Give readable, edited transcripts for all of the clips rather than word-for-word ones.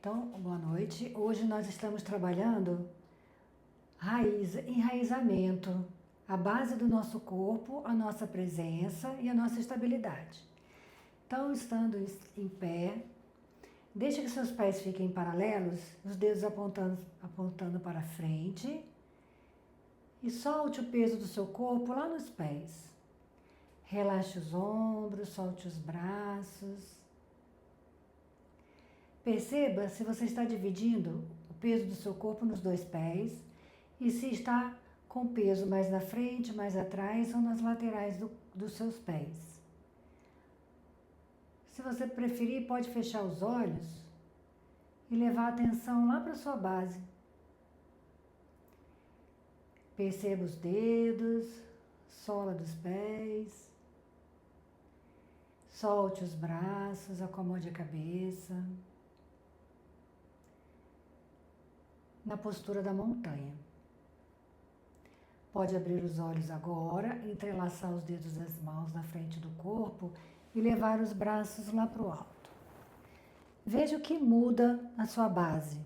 Então, boa noite. Hoje nós estamos trabalhando enraizamento, a base do nosso corpo, a nossa presença e a nossa estabilidade. Então, estando em pé, deixe que seus pés fiquem paralelos, os dedos apontando para frente e solte o peso do seu corpo lá nos pés. Relaxe os ombros, solte os braços. Perceba se você está dividindo o peso do seu corpo nos dois pés e se está com peso mais na frente, mais atrás ou nas laterais dos seus pés. Se você preferir, pode fechar os olhos e levar a atenção lá para a sua base. Perceba os dedos, sola dos pés. Solte os braços, acomode a cabeça. Na postura da montanha. Pode abrir os olhos agora, entrelaçar os dedos das mãos na frente do corpo e levar os braços lá para o alto. Veja o que muda na sua base.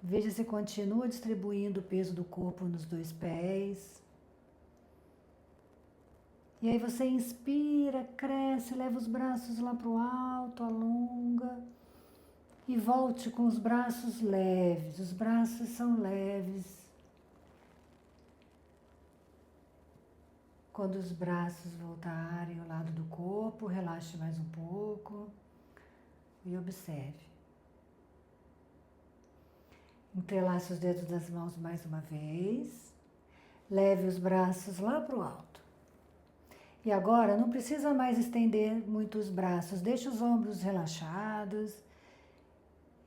Veja se continua distribuindo o peso do corpo nos dois pés. E aí você inspira, cresce, leva os braços lá para o alto, alonga. E volte com os braços leves, os braços são leves. Quando os braços voltarem ao lado do corpo, relaxe mais um pouco e observe. Entrelace os dedos das mãos mais uma vez, leve os braços lá para o alto. E agora não precisa mais estender muito os braços, deixe os ombros relaxados.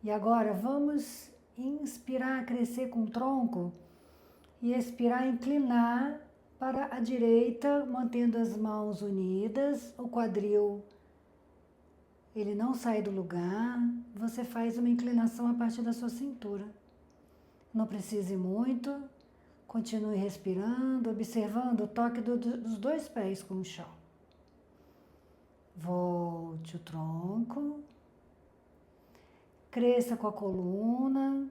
E agora vamos inspirar, crescer com o tronco e expirar, inclinar para a direita, mantendo as mãos unidas, o quadril ele não sai do lugar, você faz uma inclinação a partir da sua cintura. Não precise muito, continue respirando, observando o toque dos dois pés com o chão. Volte o tronco. Cresça com a coluna,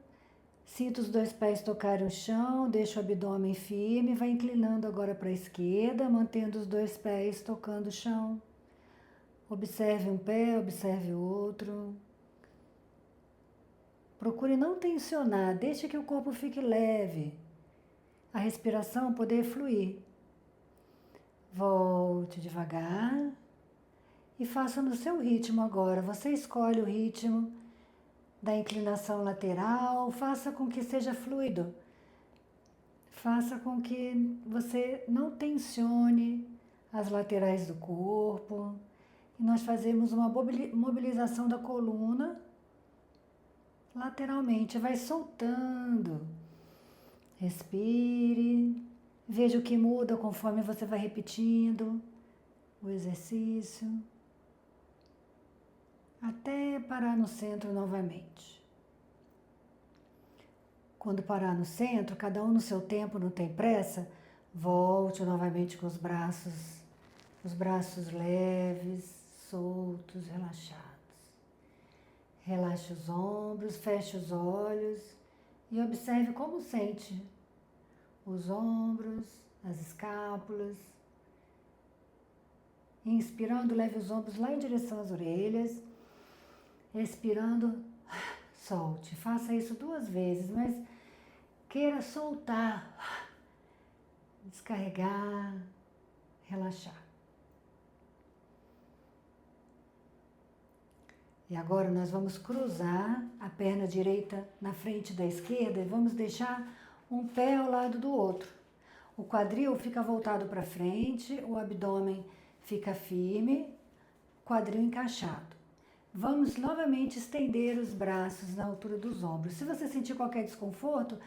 sinta os dois pés tocarem o chão, deixa o abdômen firme, vai inclinando agora para a esquerda, mantendo os dois pés tocando o chão. Observe um pé, observe o outro. Procure não tensionar, deixe que o corpo fique leve, a respiração poder fluir. Volte devagar e faça no seu ritmo agora, você escolhe o ritmo da inclinação lateral, faça com que seja fluido. Faça com que você não tensione as laterais do corpo. E nós fazemos uma mobilização da coluna lateralmente. Vai soltando. Respire. Veja o que muda conforme você vai repetindo o exercício. Até parar no centro novamente. Quando parar no centro, cada um no seu tempo, não tem pressa, volte novamente com os braços leves, soltos, relaxados. Relaxe os ombros, feche os olhos e observe como sente os ombros, as escápulas. Inspirando, leve os ombros lá em direção às orelhas. Expirando, solte. Faça isso 2 vezes, mas queira soltar, descarregar, relaxar. E agora nós vamos cruzar a perna direita na frente da esquerda e vamos deixar um pé ao lado do outro. O quadril fica voltado para frente, o abdômen fica firme, quadril encaixado. Vamos novamente estender os braços na altura dos ombros. Se você sentir qualquer desconforto,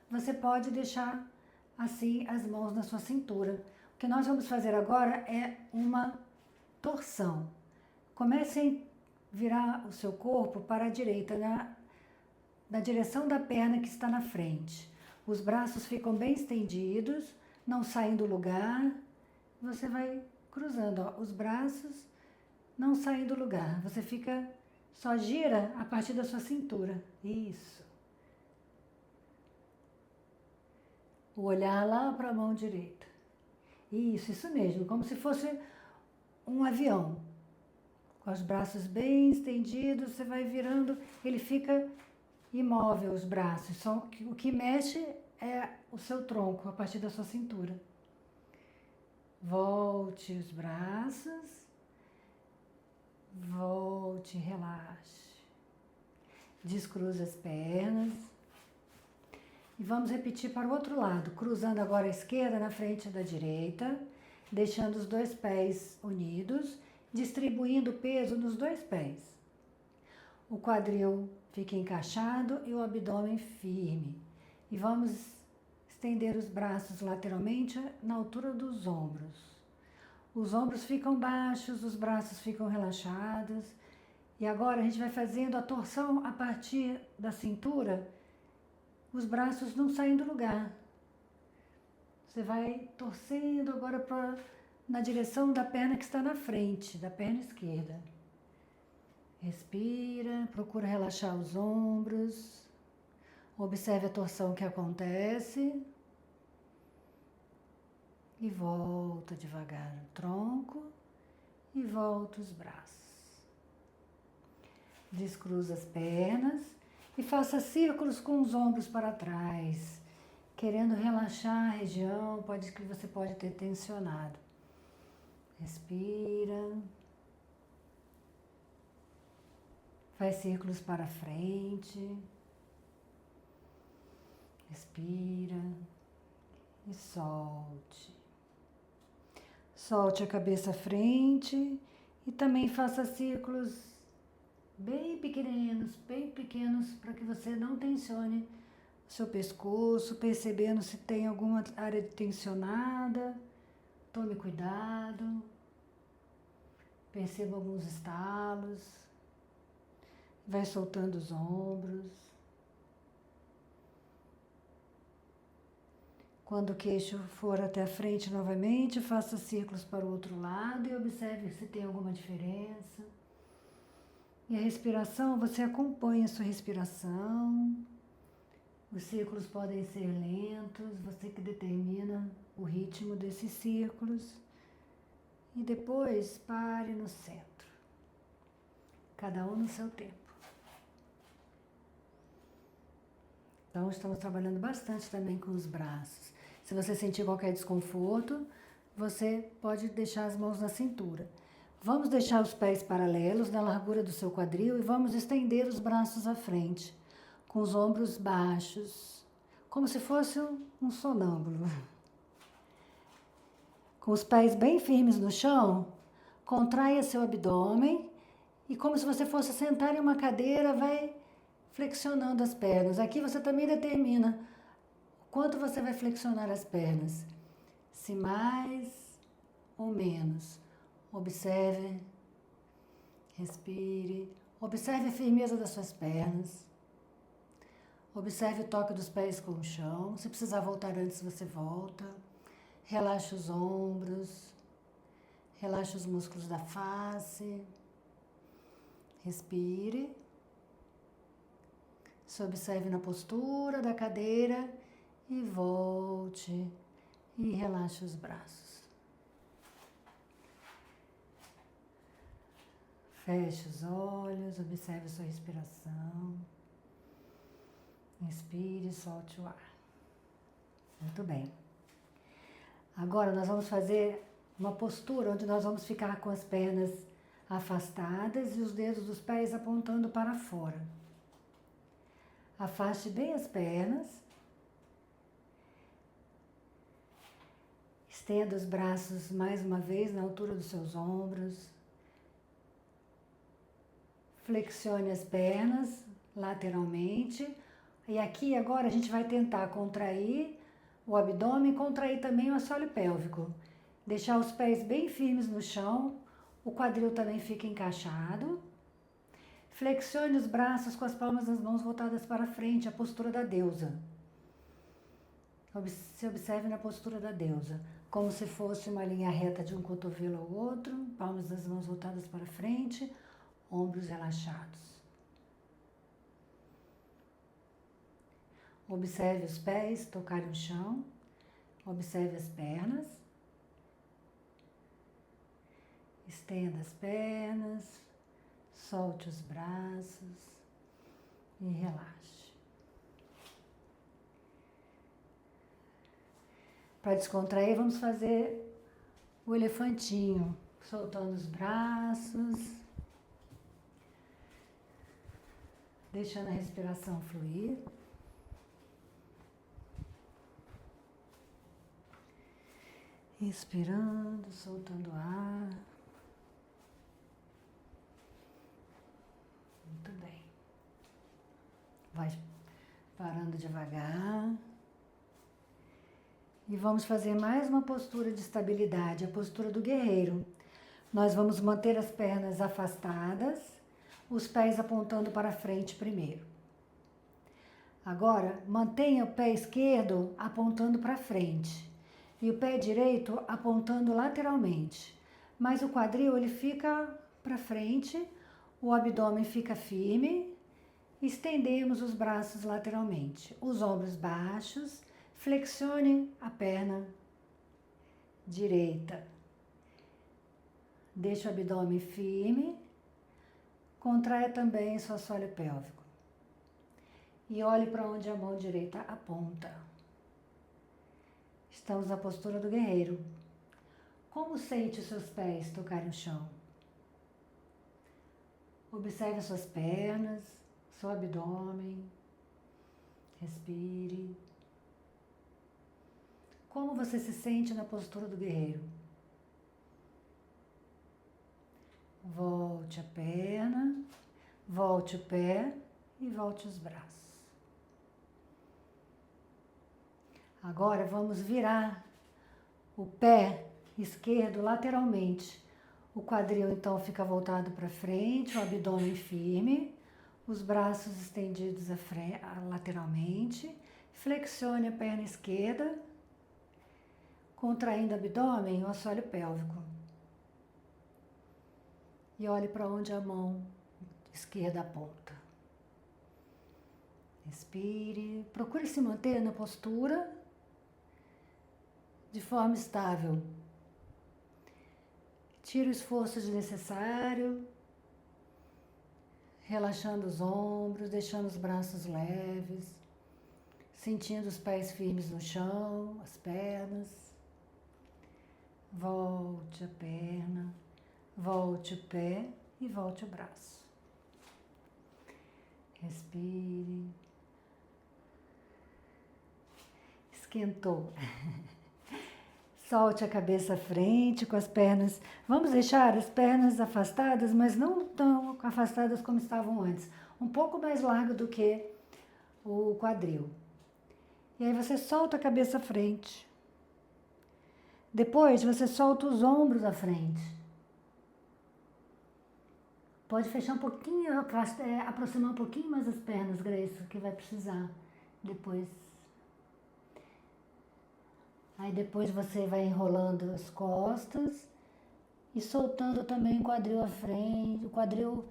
você pode deixar assim as mãos na sua cintura. O que nós vamos fazer agora é uma torção. Comece a virar o seu corpo para a direita, na direção da perna que está na frente. Os braços ficam bem estendidos, não saem do lugar. Você vai cruzando, ó, os braços não saem do lugar. Você fica Só gira a partir da sua cintura. Isso. O olhar lá para a mão direita. Isso mesmo, como se fosse um avião. Com os braços bem estendidos, você vai virando, ele fica imóvel, os braços. Só o que mexe é o seu tronco, a partir da sua cintura. Volte os braços. Volte, relaxe. Descruza as pernas. E vamos repetir para o outro lado, cruzando agora a esquerda na frente da direita, deixando os dois pés unidos, distribuindo o peso nos dois pés. O quadril fica encaixado e o abdômen firme. E vamos estender os braços lateralmente na altura dos ombros. Os ombros ficam baixos, os braços ficam relaxados. E agora a gente vai fazendo a torção a partir da cintura. Os braços não saem do lugar. Você vai torcendo agora na direção da perna que está na frente, da perna esquerda. Respira, procura relaxar os ombros. Observe a torção que acontece. E volta devagar o tronco e volta os braços. Descruza as pernas e faça círculos com os ombros para trás, querendo relaxar a região, que você pode ter tensionado. Respira. Faz círculos para frente. Respira e solte. Solte a cabeça à frente e também faça círculos bem pequenos, para que você não tensione o seu pescoço, percebendo se tem alguma área tensionada. Tome cuidado. Perceba alguns estalos. Vai soltando os ombros. Quando o queixo for até a frente novamente, faça círculos para o outro lado e observe se tem alguma diferença. E a respiração, você acompanha a sua respiração. Os círculos podem ser lentos, você que determina o ritmo desses círculos. E depois pare no centro. Cada um no seu tempo. Então, estamos trabalhando bastante também com os braços. Se você sentir qualquer desconforto, você pode deixar as mãos na cintura. Vamos deixar os pés paralelos na largura do seu quadril e vamos estender os braços à frente, com os ombros baixos, como se fosse um sonâmbulo. Com os pés bem firmes no chão, contraia seu abdômen e como se você fosse sentar em uma cadeira, vai flexionando as pernas. Aqui você também determina o quanto você vai flexionar as pernas, se mais ou menos. Observe, respire, observe a firmeza das suas pernas, observe o toque dos pés com o chão. Se precisar voltar antes, você volta. Relaxe os ombros, relaxe os músculos da face, respire. Se observe na postura da cadeira e volte e relaxe os braços. Feche os olhos, observe a sua respiração. Inspire e solte o ar. Muito bem. Agora nós vamos fazer uma postura onde nós vamos ficar com as pernas afastadas e os dedos dos pés apontando para fora. Afaste bem as pernas. Estenda os braços mais uma vez na altura dos seus ombros. Flexione as pernas lateralmente. E aqui agora a gente vai tentar contrair o abdômen e contrair também o assoalho pélvico. Deixar os pés bem firmes no chão. O quadril também fica encaixado. Flexione os braços com as palmas das mãos voltadas para frente, a postura da deusa. Se observe na postura da deusa, como se fosse uma linha reta de um cotovelo ao outro, palmas das mãos voltadas para frente, ombros relaxados. Observe os pés tocarem o chão, observe as pernas, estenda as pernas, solte os braços e relaxe. Para descontrair, vamos fazer o elefantinho, soltando os braços, deixando a respiração fluir. Inspirando, soltando o ar. Muito bem. Vai parando devagar. E vamos fazer mais uma postura de estabilidade, a postura do guerreiro. Nós vamos manter as pernas afastadas, os pés apontando para frente primeiro. Agora, mantenha o pé esquerdo apontando para frente e o pé direito apontando lateralmente. Mas o quadril ele fica para frente, o abdômen fica firme, estendemos os braços lateralmente, os ombros baixos, flexione a perna direita. Deixe o abdômen firme, contraia também seu assoalho pélvico. E olhe para onde a mão direita aponta. Estamos na postura do guerreiro. Como sente os seus pés tocarem o chão? Observe as suas pernas, seu abdômen. Respire. Como você se sente na postura do guerreiro? Volte a perna, volte o pé e volte os braços. Agora vamos virar o pé esquerdo lateralmente. O quadril então fica voltado para frente, o abdômen firme, os braços estendidos lateralmente. Flexione a perna esquerda, contraindo o abdômen e o assoalho pélvico. E olhe para onde a mão esquerda aponta. Respire, procure se manter na postura de forma estável. Tire o esforço desnecessário, relaxando os ombros, deixando os braços leves, sentindo os pés firmes no chão, as pernas. Volte a perna, volte o pé e volte o braço. Respire. Esquentou. Solte a cabeça à frente com as pernas. Vamos deixar as pernas afastadas, mas não tão afastadas como estavam antes. Um pouco mais largo do que o quadril. E aí você solta a cabeça à frente. Depois você solta os ombros à frente. Pode fechar um pouquinho, aproximar um pouquinho mais as pernas, Grace, que vai precisar depois. Aí depois você vai enrolando as costas e soltando também o quadril à frente. O quadril,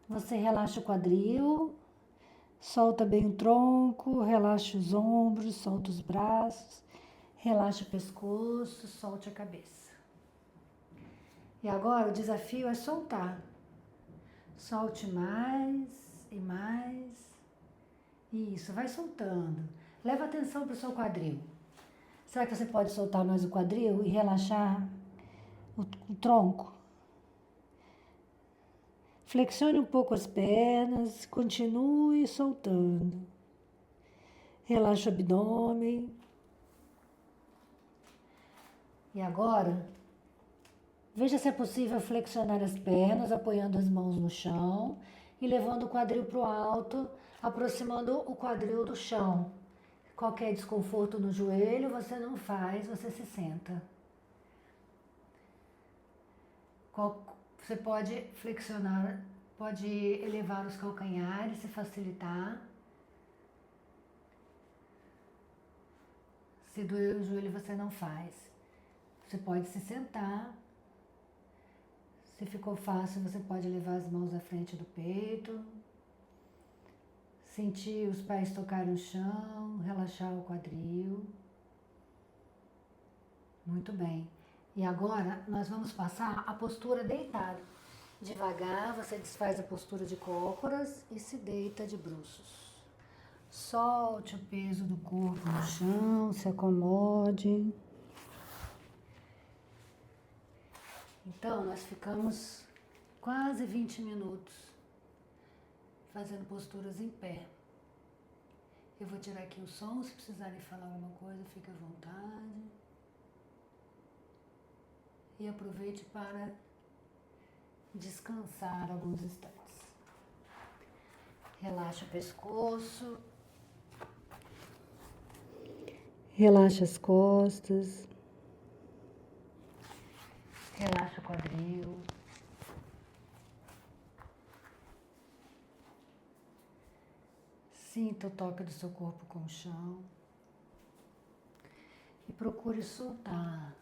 você relaxa o quadril, solta bem o tronco, relaxa os ombros, solta os braços, relaxa o pescoço, solte a cabeça. E agora o desafio é soltar. Solte mais e mais. Isso, vai soltando. Leva atenção para o seu quadril. Será que você pode soltar mais o quadril e relaxar o tronco? Flexione um pouco as pernas, continue soltando. Relaxa o abdômen. E agora, veja se é possível flexionar as pernas, apoiando as mãos no chão e levando o quadril para o alto, aproximando o quadril do chão. Qualquer desconforto no joelho você não faz, você se senta. Você pode flexionar, pode elevar os calcanhares se facilitar. Se doer o joelho você não faz. Você pode se sentar, Se ficou fácil, você pode levar as mãos à frente do peito. Sentir os pés tocarem o chão, relaxar o quadril. Muito bem. E agora nós vamos passar a postura deitada. Devagar, você desfaz a postura de cócoras e se deita de bruços. Solte o peso do corpo no chão, se acomode. Então, nós ficamos quase 20 minutos fazendo posturas em pé. Eu vou tirar aqui o som, se precisarem falar alguma coisa, fique à vontade. E aproveite para descansar alguns instantes. Relaxa o pescoço. Relaxa as costas. Relaxa o quadril. Sinta o toque do seu corpo com o chão. E procure soltar.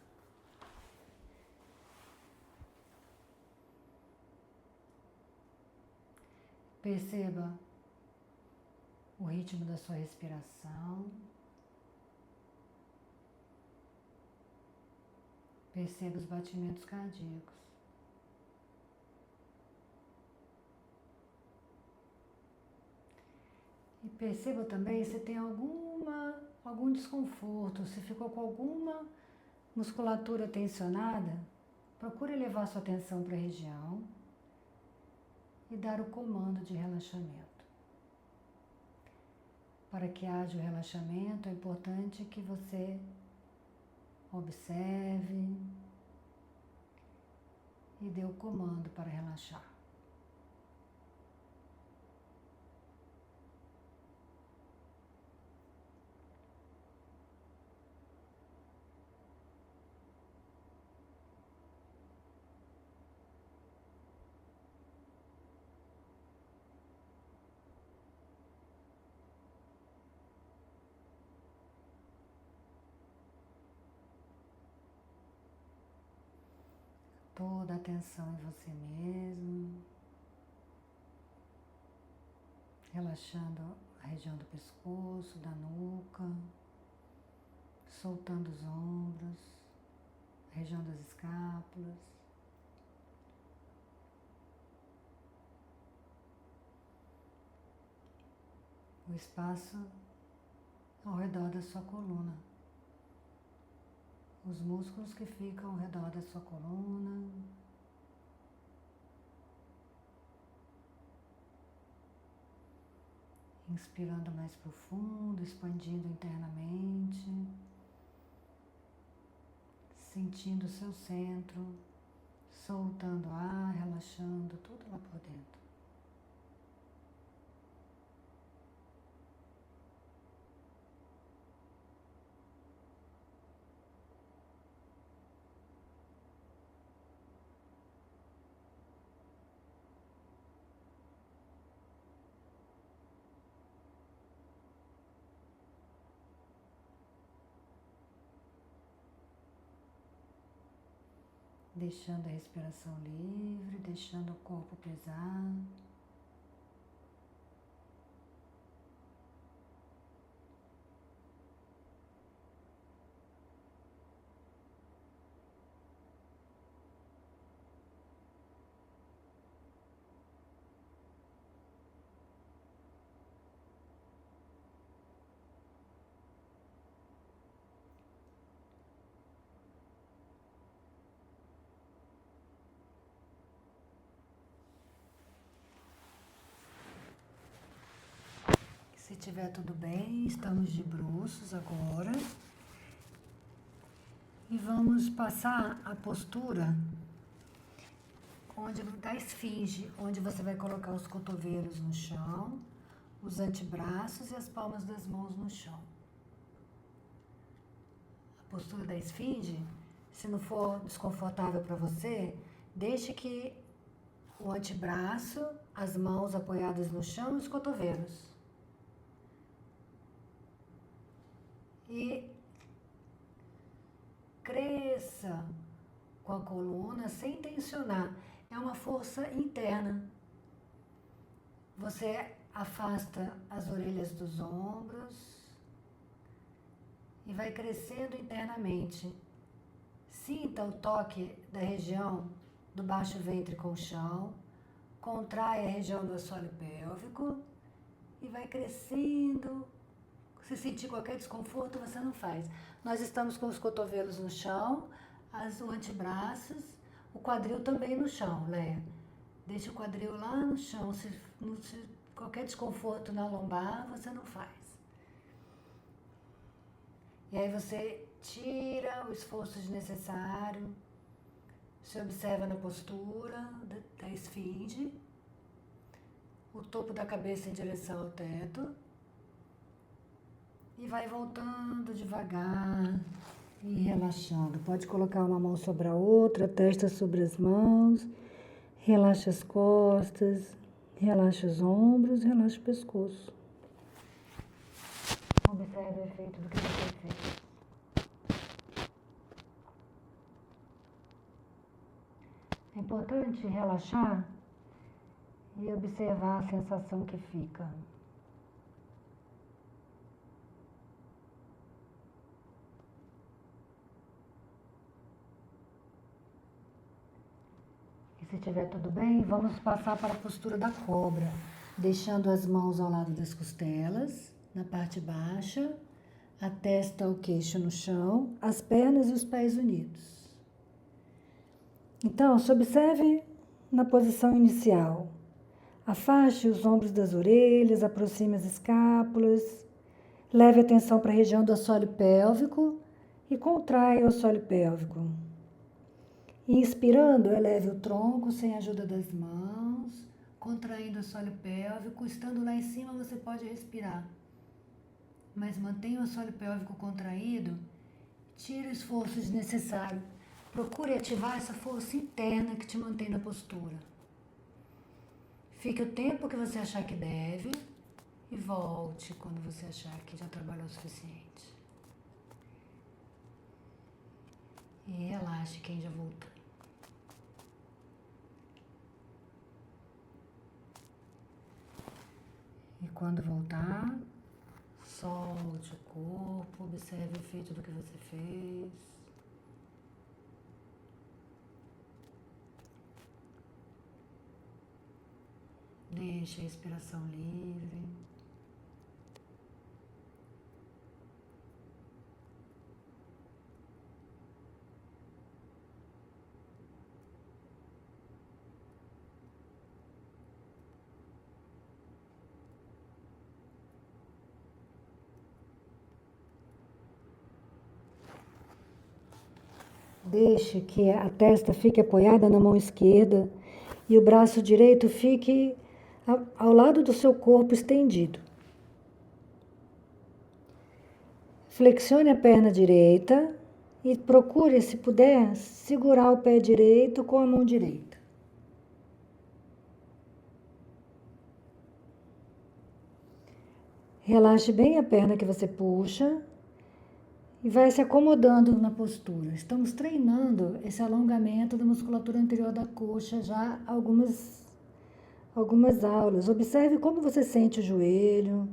Perceba o ritmo da sua respiração. Perceba os batimentos cardíacos. E perceba também se tem algum desconforto, se ficou com alguma musculatura tensionada, procure levar sua atenção para a região e dar o comando de relaxamento. Para que haja o relaxamento, é importante que você observe e dê o comando para relaxar. Toda a atenção em você mesmo, relaxando a região do pescoço, da nuca, soltando os ombros, a região das escápulas. O espaço ao redor da sua coluna. Os músculos que ficam ao redor da sua coluna. Inspirando mais profundo, expandindo internamente. Sentindo o seu centro, soltando ar, relaxando tudo lá por dentro. Deixando a respiração livre, deixando o corpo pesar. Se tiver tudo bem, estamos de bruços agora. E vamos passar a postura da esfinge, onde você vai colocar os cotovelos no chão, os antebraços e as palmas das mãos no chão. A postura da esfinge, se não for desconfortável para você, deixe que o antebraço, as mãos apoiadas no chão e os cotovelos. E cresça com a coluna sem tensionar. é uma força interna. Você afasta as orelhas dos ombros e vai crescendo internamente. Sinta o toque da região do baixo ventre com o chão, contrai a região do assoalho pélvico e vai crescendo. Se sentir qualquer desconforto, você não faz. Nós estamos com os cotovelos no chão, os antebraços, o quadril também no chão, Léa. Deixa o quadril lá no chão. Se qualquer desconforto na lombar, você não faz. E aí você tira o esforço desnecessário, se observa na postura da esfinge, o topo da cabeça em direção ao teto, e vai voltando devagar e relaxando. Pode colocar uma mão sobre a outra, testa sobre as mãos, relaxa as costas, relaxa os ombros, relaxa o pescoço. Observe o efeito do que você fez. É importante relaxar e observar a sensação que fica. E se estiver tudo bem, vamos passar para a postura da cobra, deixando as mãos ao lado das costelas, na parte baixa, a testa, o queixo no chão, as pernas e os pés unidos. Então, se observe na posição inicial. Afaste os ombros das orelhas, aproxime as escápulas, leve a atenção para a região do assoalho pélvico e contraia o assoalho pélvico. Inspirando, eleve o tronco sem a ajuda das mãos, contraindo o assoalho pélvico. Estando lá em cima, você pode respirar, mas mantenha o assoalho pélvico contraído, tire o esforço desnecessário. Procure ativar essa força interna que te mantém na postura. Fique o tempo que você achar que deve e volte quando você achar que já trabalhou o suficiente. E relaxe quem já voltou. E quando voltar, solte o corpo, observe o efeito do que você fez. Deixe a respiração livre. Deixe que a testa fique apoiada na mão esquerda e o braço direito fique ao lado do seu corpo estendido. Flexione a perna direita e procure, se puder, segurar o pé direito com a mão direita. Relaxe bem a perna que você puxa e vai se acomodando na postura. Estamos treinando esse alongamento da musculatura anterior da coxa já há algumas aulas. Observe como você sente o joelho,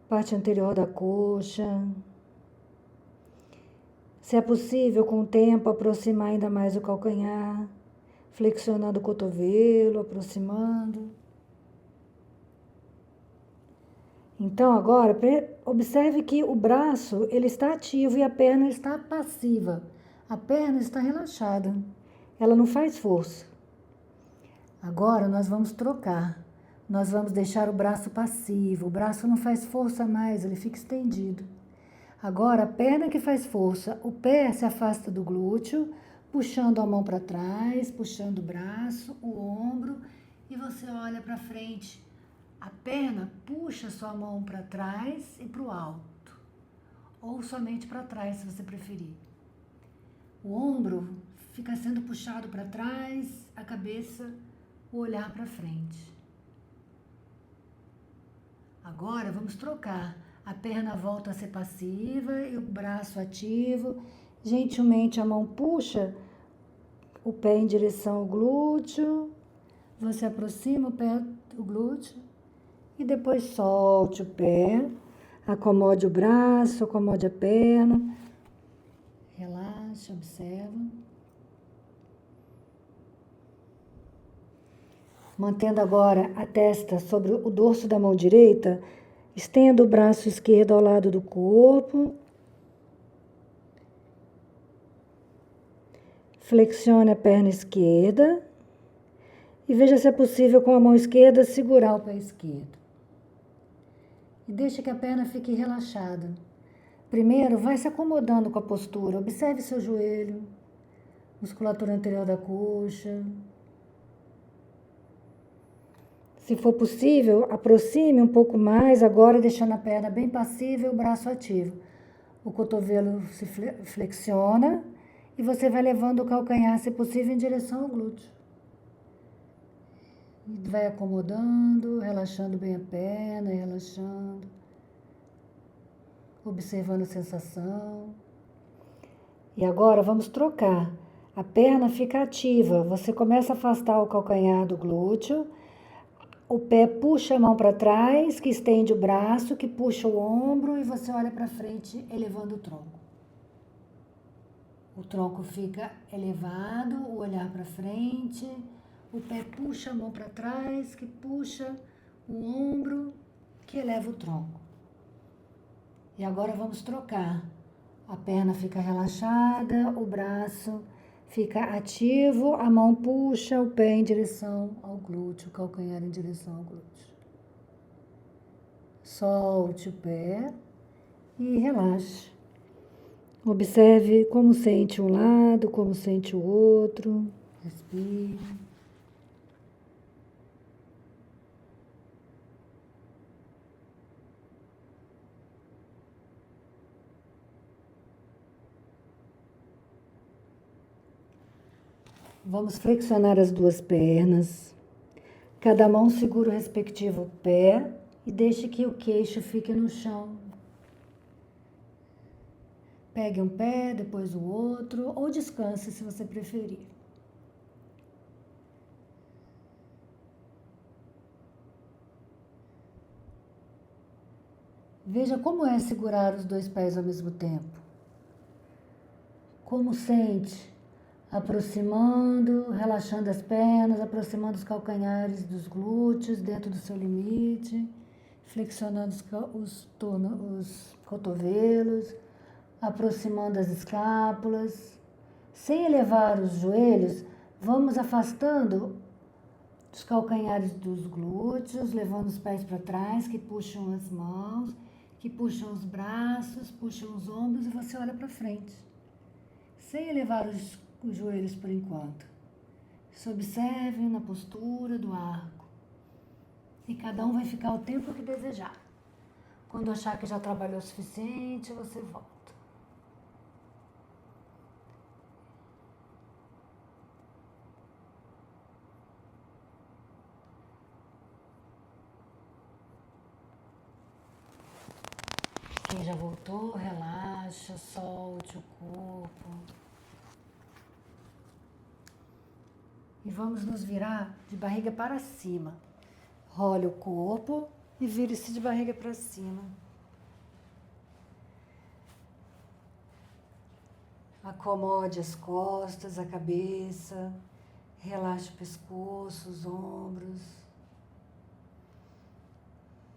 parte anterior da coxa. Se é possível, com o tempo, aproximar ainda mais o calcanhar, flexionando o cotovelo, aproximando. Então, agora, observe que o braço ele está ativo e a perna está passiva. A perna está relaxada, ela não faz força. Agora, nós vamos trocar. Nós vamos deixar o braço passivo. O braço não faz força mais, ele fica estendido. Agora, a perna que faz força. O pé se afasta do glúteo, puxando a mão para trás, puxando o braço, o ombro, e você olha para frente. A perna puxa sua mão para trás e para o alto, ou somente para trás, se você preferir. O ombro fica sendo puxado para trás, a cabeça, o olhar para frente. Agora vamos trocar. A perna volta a ser passiva e o braço ativo. Gentilmente a mão puxa o pé em direção ao glúteo. Você aproxima o pé do glúteo e depois solte o pé. Acomode o braço, acomode a perna. Relaxa, observa. Mantendo agora a testa sobre o dorso da mão direita, estenda o braço esquerdo ao lado do corpo. Flexione a perna esquerda e veja se é possível com a mão esquerda segurar o pé esquerdo. E deixe que a perna fique relaxada. Primeiro, vai se acomodando com a postura. Observe seu joelho, musculatura anterior da coxa. Se for possível, aproxime um pouco mais, agora deixando a perna bem passiva e o braço ativo. O cotovelo se flexiona e você vai levando o calcanhar, se possível, em direção ao glúteo. E vai acomodando, relaxando bem a perna, relaxando. Observando a sensação. E agora vamos trocar. A perna fica ativa, você começa a afastar o calcanhar do glúteo. O pé puxa a mão para trás, que estende o braço, que puxa o ombro e você olha para frente, elevando o tronco. O tronco fica elevado, o olhar para frente, o pé puxa a mão para trás, que puxa o ombro, que eleva o tronco. E agora vamos trocar. A perna fica relaxada, o braço fica ativo, a mão puxa o pé em direção ao glúteo, o calcanhar em direção ao glúteo. Solte o pé e relaxe. Observe como sente um lado, como sente o outro. Respire. Vamos flexionar as duas pernas. Cada mão segura o respectivo pé e deixe que o queixo fique no chão. Pegue um pé, depois o outro, ou descanse se você preferir. Veja como é segurar os dois pés ao mesmo tempo. Como sente? Aproximando, relaxando as pernas, aproximando os calcanhares dos glúteos dentro do seu limite, flexionando os cotovelos, aproximando as escápulas. Sem elevar os joelhos, vamos afastando os calcanhares dos glúteos, levando os pés para trás, que puxam as mãos, que puxam os braços, puxam os ombros e você olha para frente. Sem elevar os joelhos por enquanto. Se observe na postura do arco. E cada um vai ficar o tempo que desejar. Quando achar que já trabalhou o suficiente, você volta. Quem já voltou, relaxa, solte o corpo. E vamos nos virar de barriga para cima. Role o corpo e vire-se de barriga para cima. Acomode as costas, a cabeça. Relaxe o pescoço, os ombros.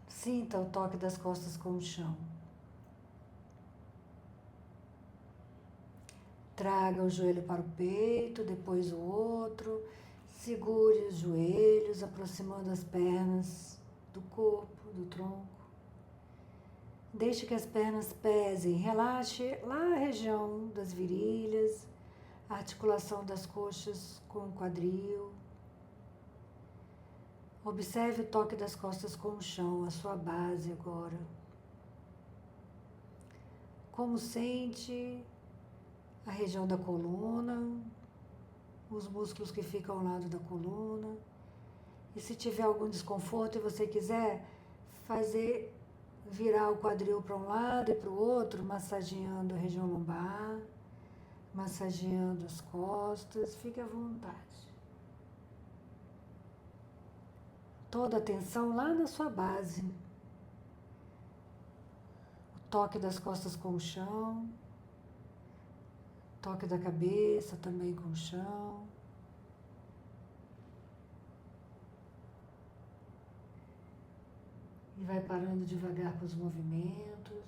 Sinta o toque das costas com o chão. Traga o joelho para o peito, depois o outro. Segure os joelhos, aproximando as pernas do corpo, do tronco. Deixe que as pernas pesem. Relaxe lá a região das virilhas, a articulação das coxas com o quadril. Observe o toque das costas com o chão, a sua base agora. Como sente a região da coluna, os músculos que ficam ao lado da coluna. E se tiver algum desconforto e você quiser fazer virar o quadril para um lado e para o outro, massageando a região lombar, massageando as costas, fique à vontade. Toda a atenção lá na sua base. O toque das costas com o chão, toque da cabeça também com o chão. E vai parando devagar com os movimentos,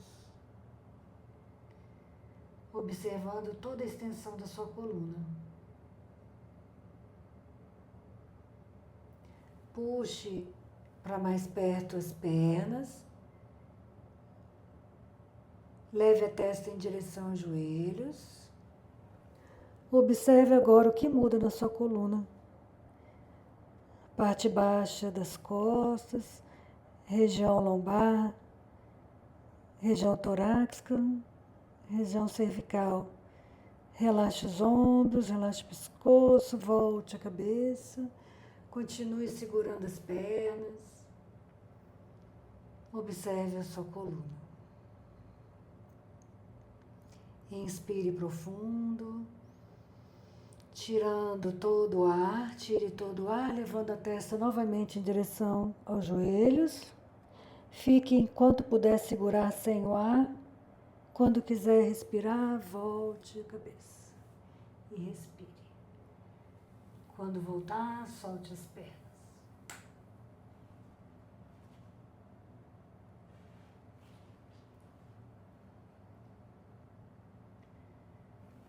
observando toda a extensão da sua coluna. Puxe para mais perto as pernas, leve a testa em direção aos joelhos. Observe agora o que muda na sua coluna. Parte baixa das costas, região lombar, região torácica, região cervical. Relaxe os ombros, relaxe o pescoço, volte a cabeça, continue segurando as pernas. Observe a sua coluna. Inspire profundo, tirando todo o ar, tire todo o ar, levando a testa novamente em direção aos joelhos. Fique enquanto puder segurar sem o ar. Quando quiser respirar, volte a cabeça e respire. Quando voltar, solte as pernas.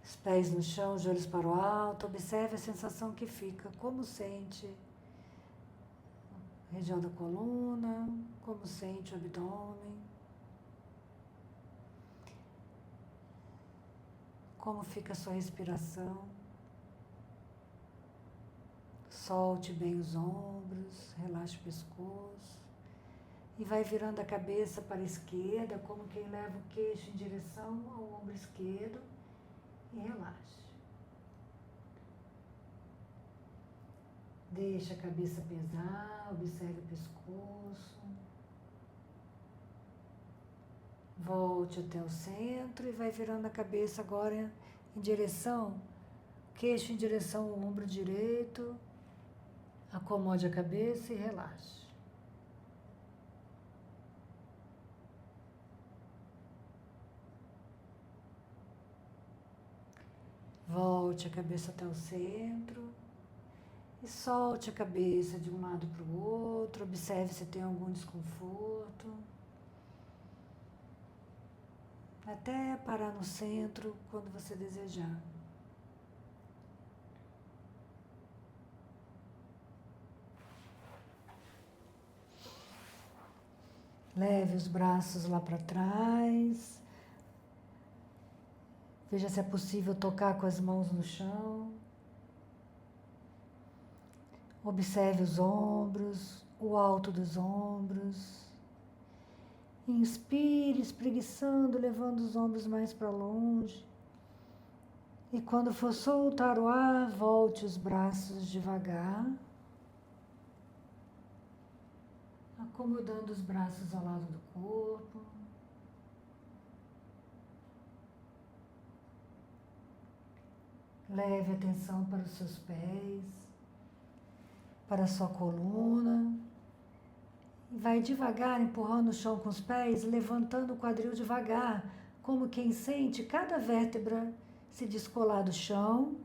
Os pés no chão, os olhos para o alto. Observe a sensação que fica, como sente a região da coluna, como sente o abdômen. Como fica a sua respiração. Solte bem os ombros, relaxe o pescoço. E vai virando a cabeça para a esquerda, como quem leva o queixo em direção ao ombro esquerdo. E relaxe. Deixa a cabeça pesar, observe o pescoço. Volte até o centro e vai virando a cabeça agora em direção, queixo em direção ao ombro direito. Acomode a cabeça e relaxe. Volte a cabeça até o centro e solte a cabeça de um lado para o outro. Observe se tem algum desconforto. Até parar no centro quando você desejar. Leve os braços lá para trás. Veja se é possível tocar com as mãos no chão. Observe os ombros, o alto dos ombros. Inspire, espreguiçando, levando os ombros mais para longe. E quando for soltar o ar, volte os braços devagar. Acomodando os braços ao lado do corpo. Leve a atenção para os seus pés, para a sua coluna. E vai devagar, empurrando o chão com os pés, levantando o quadril devagar, como quem sente cada vértebra se descolar do chão,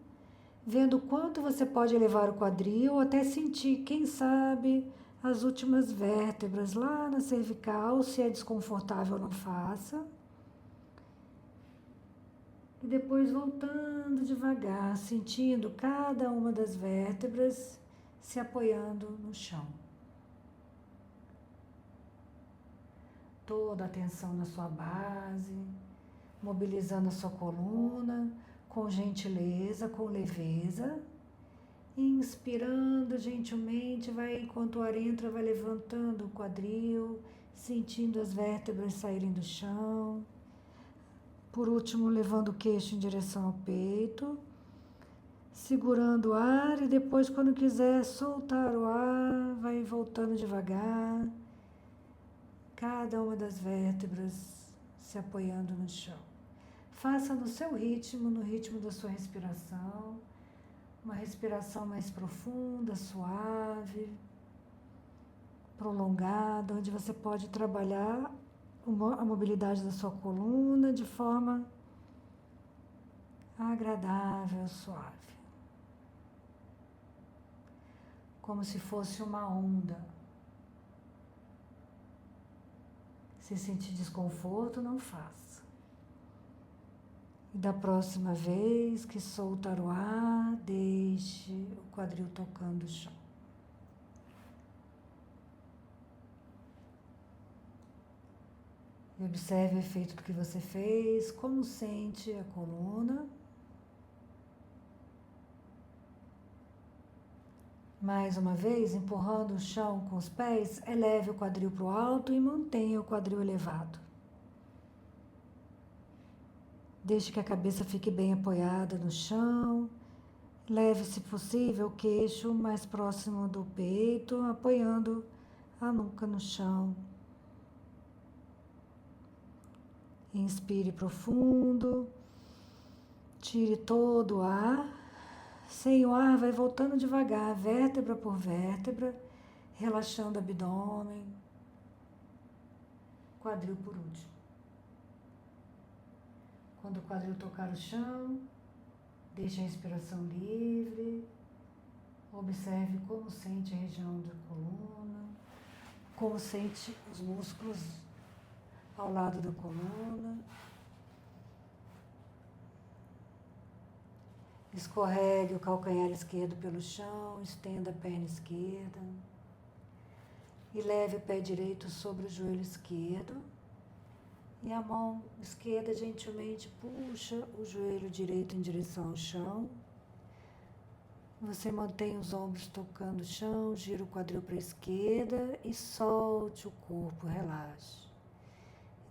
vendo quanto você pode elevar o quadril, até sentir, quem sabe, as últimas vértebras lá na cervical. Se é desconfortável, não faça. E depois voltando devagar, sentindo cada uma das vértebras se apoiando no chão. Toda a atenção na sua base, mobilizando a sua coluna com gentileza, com leveza. Inspirando gentilmente, enquanto o ar entra, vai levantando o quadril, sentindo as vértebras saírem do chão. Por último, levando o queixo em direção ao peito, segurando o ar e depois, quando quiser soltar o ar, vai voltando devagar, cada uma das vértebras se apoiando no chão. Faça no seu ritmo, no ritmo da sua respiração. Uma respiração mais profunda, suave, prolongada, onde você pode trabalhar a mobilidade da sua coluna de forma agradável, suave. Como se fosse uma onda. Se sentir desconforto, não faça. E da próxima vez que soltar o ar, deixe o quadril tocando o chão. E observe o efeito do que você fez, como sente a coluna. Mais uma vez, empurrando o chão com os pés, eleve o quadril para o alto e mantenha o quadril elevado. Deixe que a cabeça fique bem apoiada no chão. Leve, se possível, o queixo mais próximo do peito, apoiando a nuca no chão. Inspire profundo. Tire todo o ar. Sem o ar, vai voltando devagar, vértebra por vértebra, relaxando o abdômen. Quadril por último. Quando o quadril tocar o chão, deixe a respiração livre. Observe como sente a região da coluna, como sente os músculos ao lado da coluna. Escorregue o calcanhar esquerdo pelo chão, estenda a perna esquerda. E leve o pé direito sobre o joelho esquerdo. E a mão esquerda gentilmente puxa o joelho direito em direção ao chão. Você mantém os ombros tocando o chão, gira o quadril para a esquerda e solte o corpo, relaxe.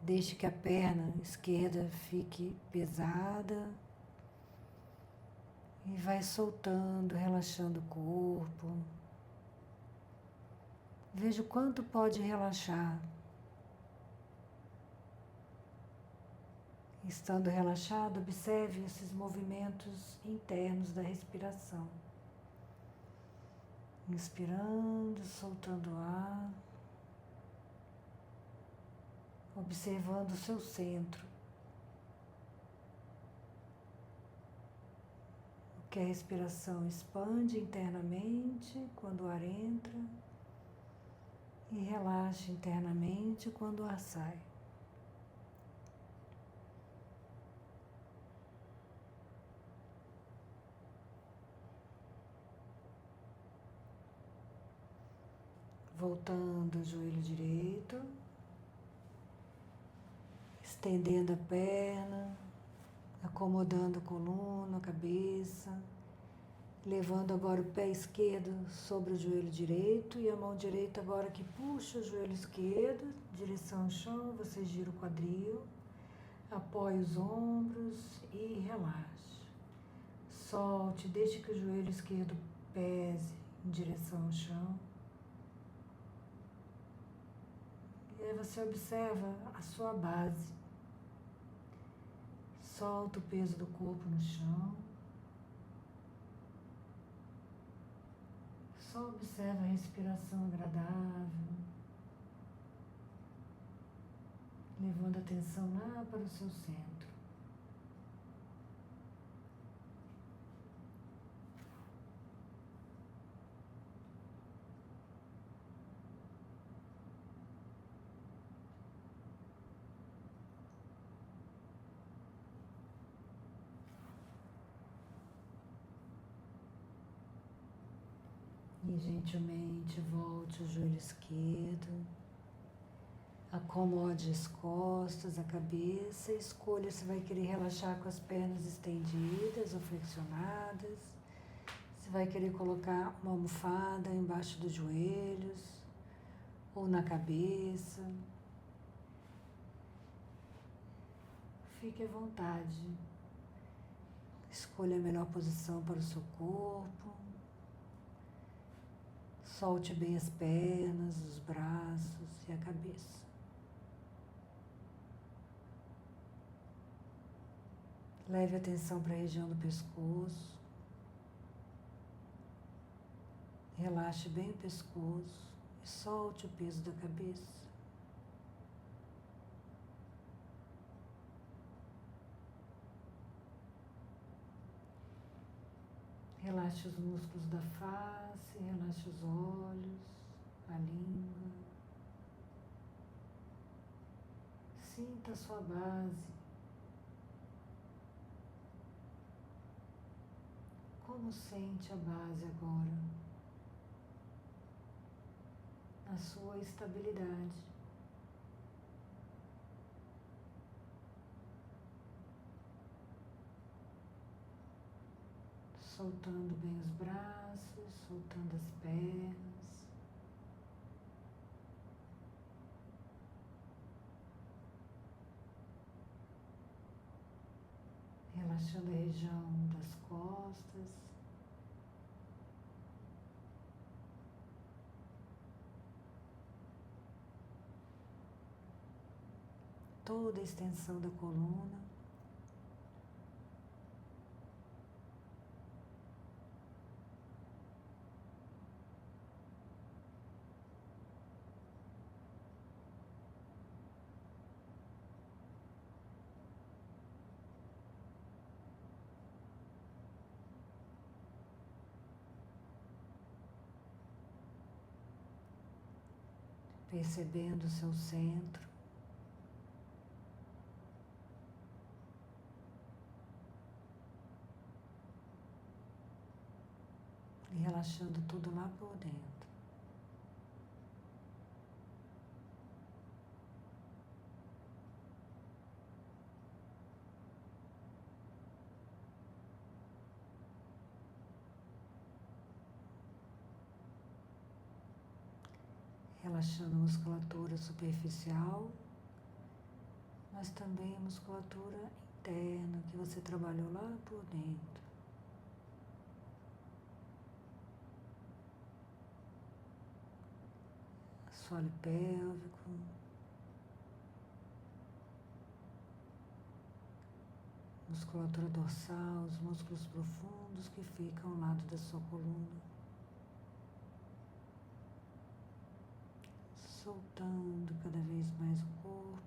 Deixe que a perna esquerda fique pesada e vai soltando, relaxando o corpo. Veja o quanto pode relaxar. Estando relaxado, observe esses movimentos internos da respiração. Inspirando, soltando o ar. Observando o seu centro. O que a respiração expande internamente quando o ar entra e relaxa internamente quando o ar sai. Voltando o joelho direito, estendendo a perna, acomodando a coluna, a cabeça, levando agora o pé esquerdo sobre o joelho direito e a mão direita agora que puxa o joelho esquerdo, direção ao chão, você gira o quadril, apoie os ombros e relaxe. Solte, deixe que o joelho esquerdo pese em direção ao chão. E aí você observa a sua base. Solta o peso do corpo no chão. Só observa a respiração agradável. Levando a atenção lá para o seu centro. E gentilmente volte o joelho esquerdo, acomode as costas, a cabeça e escolha se vai querer relaxar com as pernas estendidas ou flexionadas, se vai querer colocar uma almofada embaixo dos joelhos ou na cabeça. Fique à vontade, escolha a melhor posição para o seu corpo. Solte bem as pernas, os braços e a cabeça. Leve a atenção para a região do pescoço. Relaxe bem o pescoço e solte o peso da cabeça. Relaxe os músculos da face, relaxe os olhos, a língua. Sinta a sua base. Como sente a base agora? A sua estabilidade. Soltando bem os braços, soltando as pernas. Relaxando a região das costas. Toda a extensão da coluna. Percebendo o seu centro. E relaxando tudo lá por dentro. Relaxando a musculatura superficial, mas também a musculatura interna que você trabalhou lá por dentro. Assoalho pélvico. Musculatura dorsal, os músculos profundos que ficam ao lado da sua coluna. Soltando cada vez mais o corpo.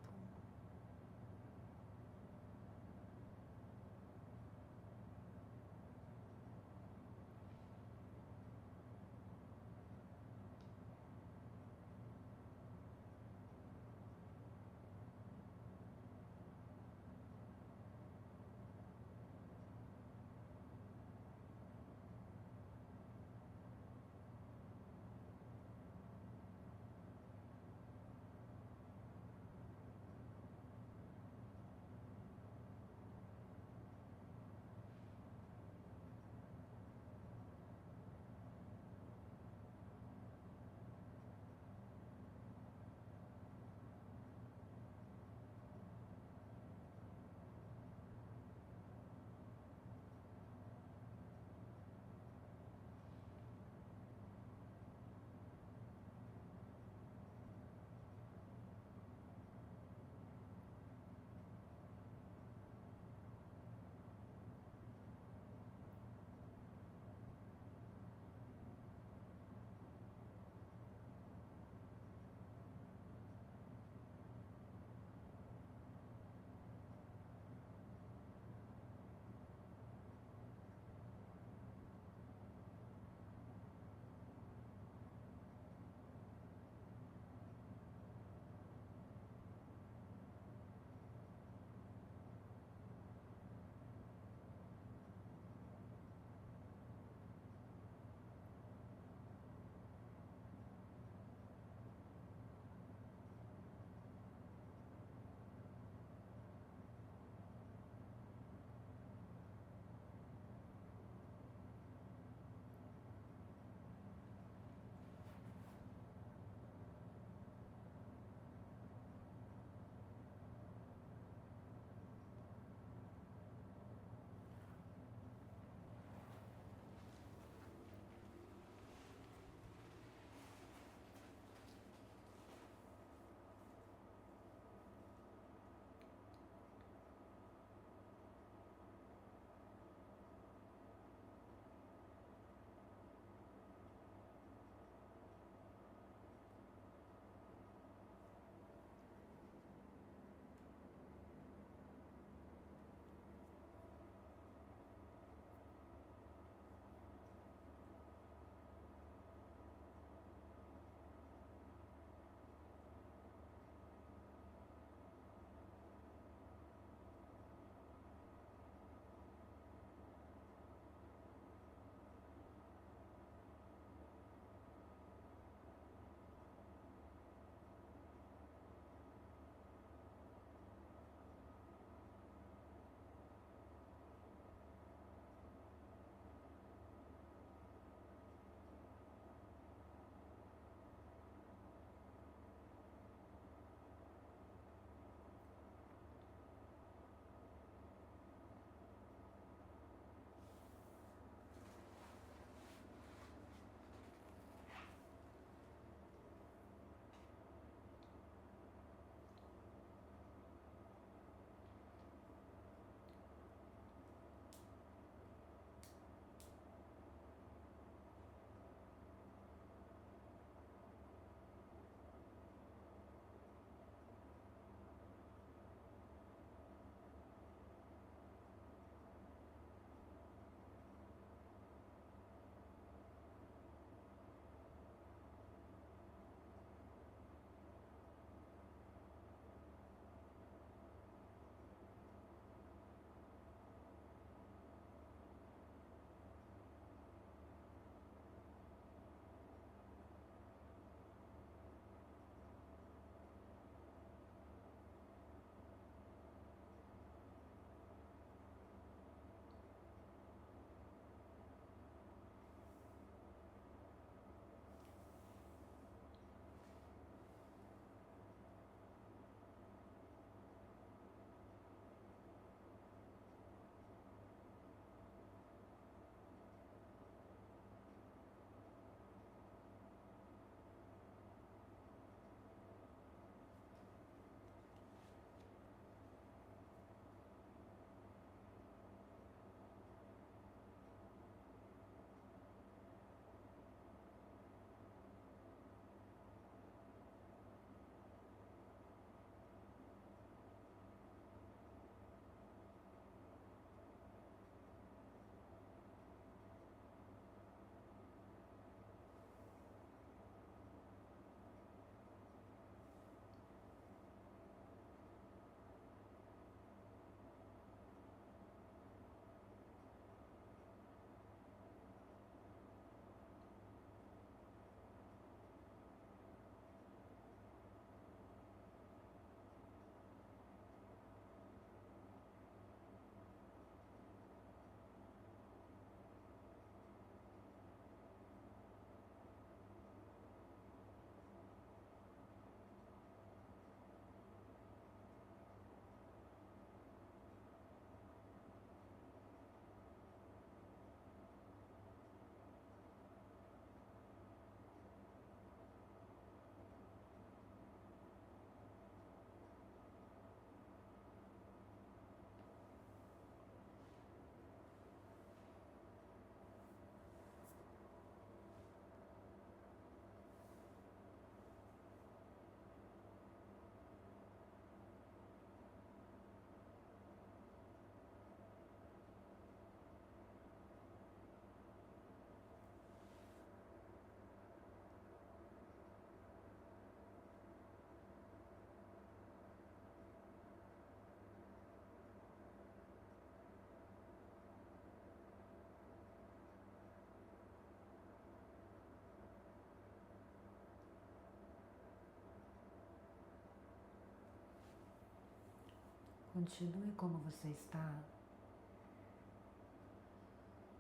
Continue como você está,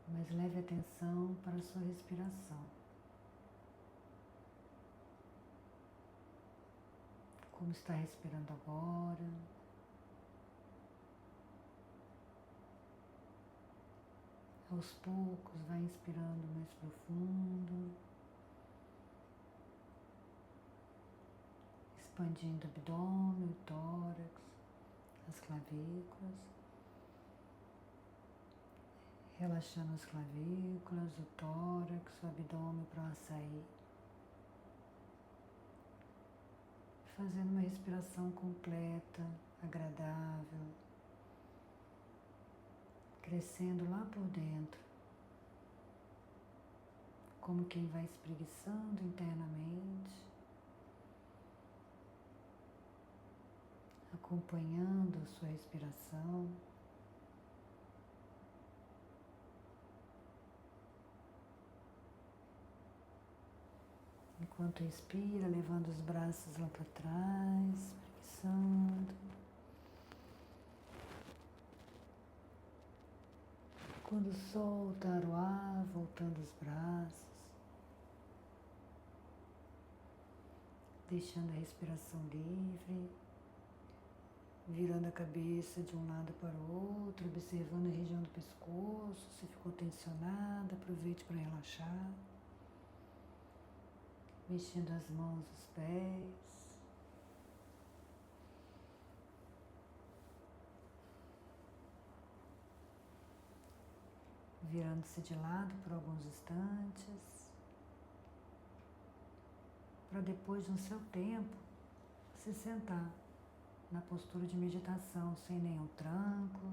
mas leve atenção para a sua respiração. Como está respirando agora? Aos poucos, vai inspirando mais profundo, expandindo o abdômen, o tórax, as clavículas, relaxando as clavículas, o tórax, o abdômen para o açaí. Fazendo uma respiração completa, agradável, crescendo lá por dentro, como quem vai espreguiçando internamente, acompanhando a sua respiração. Enquanto inspira, levando os braços lá para trás, espreguiçando. Quando soltar o ar, voltando os braços, deixando a respiração livre, virando a cabeça de um lado para o outro, observando a região do pescoço, se ficou tensionada, aproveite para relaxar. Mexendo as mãos, os pés. Virando-se de lado por alguns instantes, para depois, no seu tempo, se sentar na postura de meditação, sem nenhum tranco.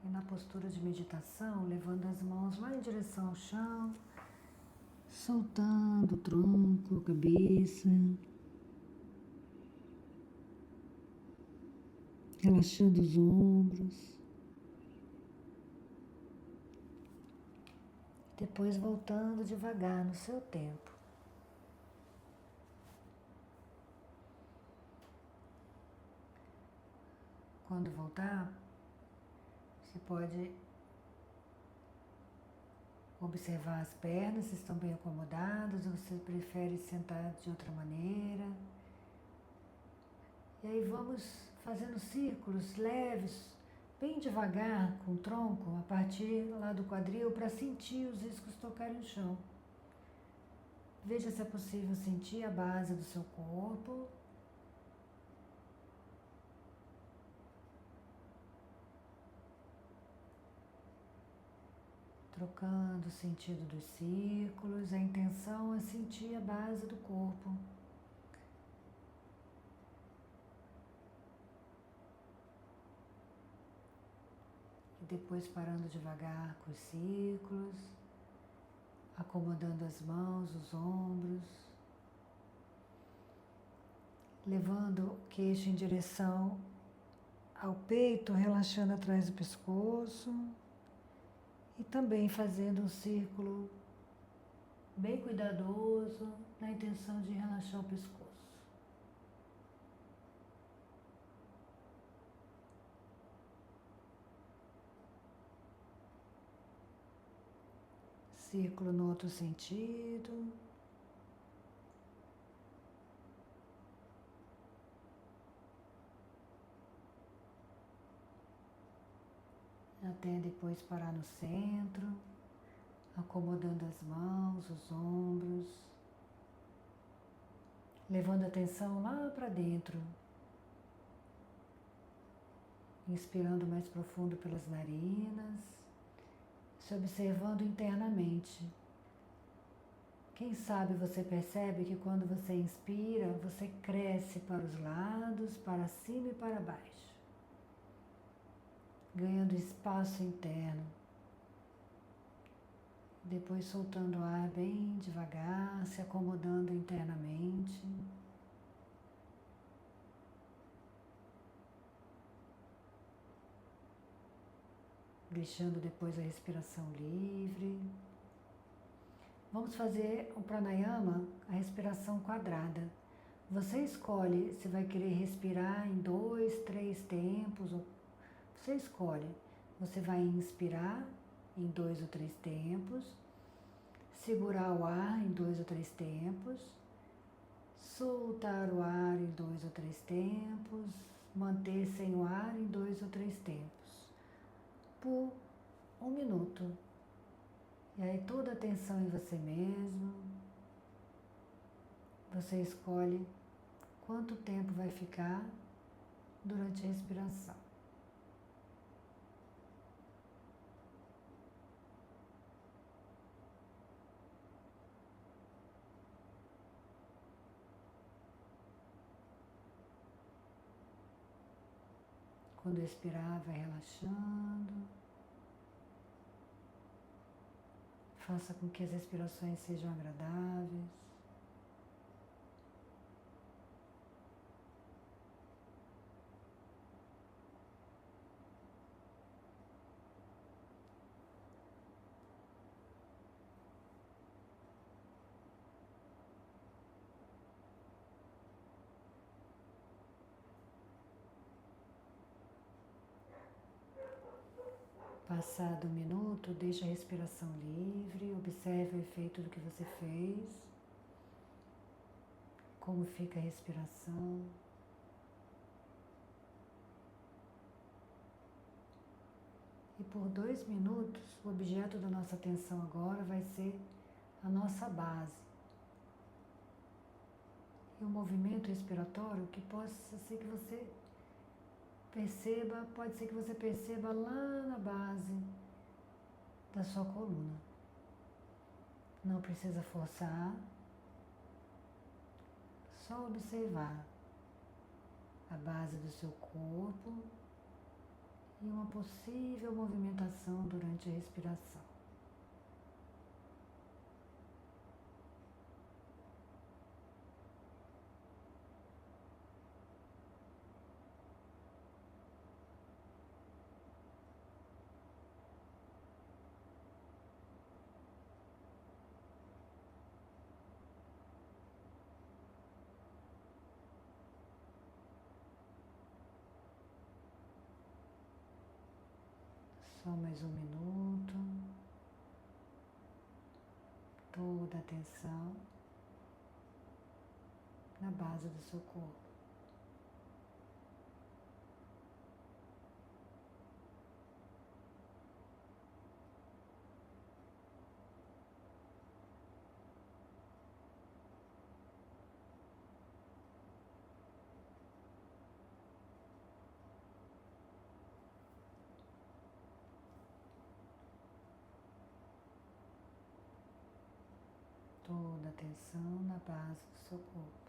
E na postura de meditação, levando as mãos lá em direção ao chão, soltando o tronco, a cabeça, relaxando os ombros. Depois voltando devagar no seu tempo. Quando voltar, você pode observar as pernas, se estão bem acomodadas, ou você prefere sentar de outra maneira. E aí vamos fazendo círculos leves, bem devagar com o tronco, a partir lá do quadril, para sentir os iscos tocarem o chão. Veja se é possível sentir a base do seu corpo. Trocando o sentido dos círculos, a intenção é sentir a base do corpo. E depois parando devagar com os círculos, acomodando as mãos, os ombros, levando o queixo em direção ao peito, relaxando atrás do pescoço. E também fazendo um círculo bem cuidadoso, na intenção de relaxar o pescoço. Círculo no outro sentido. Até depois parar no centro, acomodando as mãos, os ombros, levando a atenção lá para dentro, inspirando mais profundo pelas narinas, se observando internamente. Quem sabe você percebe que quando você inspira, você cresce para os lados, para cima e para baixo, ganhando espaço interno. Depois soltando o ar bem devagar, se acomodando internamente. Deixando depois a respiração livre. Vamos fazer o pranayama, a respiração quadrada. Você escolhe se vai querer respirar em 2, 3 tempos. Você escolhe. Você vai inspirar em 2 ou 3 tempos, segurar o ar em 2 ou 3 tempos, soltar o ar em 2 ou 3 tempos, manter sem o ar em 2 ou 3 tempos, por 1 minuto. E aí toda a atenção em você mesmo. Você escolhe quanto tempo vai ficar durante a respiração. Quando expirar, vai relaxando. Faça com que as respirações sejam agradáveis. Passado 1 minuto, deixe a respiração livre, observe o efeito do que você fez, como fica a respiração. E por 2 minutos, o objeto da nossa atenção agora vai ser a nossa base. E o movimento respiratório que possa ser que você perceba, pode ser que você perceba lá na base da sua coluna. Não precisa forçar, só observar a base do seu corpo e uma possível movimentação durante a respiração. Só mais 1 minuto. Toda a atenção na base do seu corpo. Toda a atenção na base do seu corpo.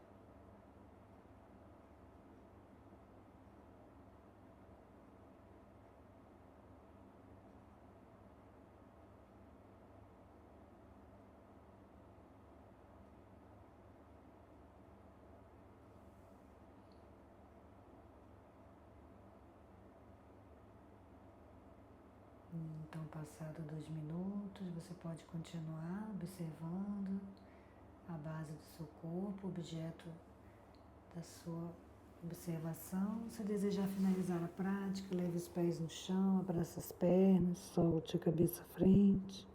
Então, passado 2 minutos, você pode continuar observando a base do seu corpo, objeto da sua observação. Se desejar finalizar a prática, leve os pés no chão, abraça as pernas, solte a cabeça à frente.